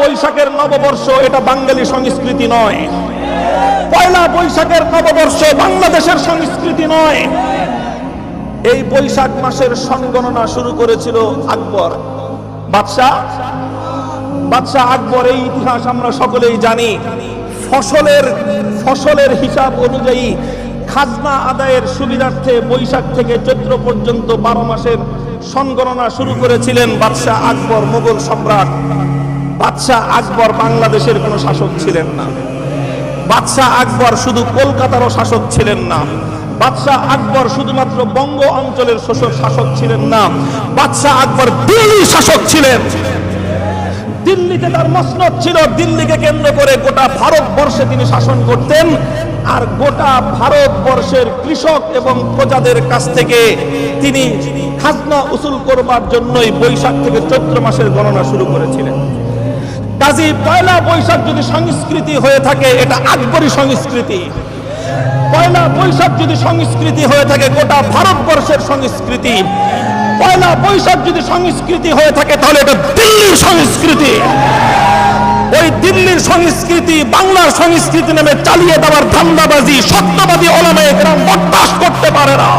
বৈশাখের নববর্ষ এটা বাঙালি সংস্কৃতি নয়। পয়লা বৈশাখের নববর্ষ বাংলাদেশের সংস্কৃতি নয়। এই বৈশাখ মাসের সনগণনা শুরু করেছিল আকবর বাদশাহ আকবর। এই ইতিহাস আমরা সকলেই জানি। ফসলের হিসাব অনুযায়ী খাজনা আদায়ের সুবিধার্থে বৈশাখ থেকে চৈত্র পর্যন্ত 12 মাসের সনগণনা শুরু করেছিলেন বাদশাহ আকবর, মোগল সম্রাট। বাদশাহ আকবর বাংলাদেশের কোনো শাসক ছিলেন না। বাদশাহ আকবর শুধু কলকাতারও শাসক ছিলেন না। বাদশাহ আকবর শুধুমাত্র বঙ্গ অঞ্চলের শাসক ছিলেন না, বাদশাহ আকবর দিল্লির শাসক ছিলেন। দিল্লিতে তার মসনদ ছিল। দিল্লিকে কেন্দ্র করে গোটা ভারতবর্ষে তিনি শাসন করতেন। আর গোটা ভারতবর্ষের কৃষক এবং প্রজাদের কাছ থেকে তিনি খাজনা উসুল করবার জন্যই বৈশাখ থেকে চৈত্র মাসের গণনা শুরু করেছিলেন। কাজী পয়লা বৈশাখ যদি সংস্কৃতি হয়ে থাকে এটা আকবরী সংস্কৃতি। পয়লা বৈশাখ যদি সংস্কৃতি হয়ে থাকে গোটা ভারতবর্ষের সংস্কৃতি। পয়লা বৈশাখ যদি সংস্কৃতি হয়ে থাকে তাহলে এটা দিল্লির সংস্কৃতি। ওই দিল্লির সংস্কৃতি বাংলার সংস্কৃতি নামে চালিয়ে দেওয়ার ধান্দাবাজি সত্যবাদী ওলামায়ে কেরাম বরদাস্ত করতে পারে না।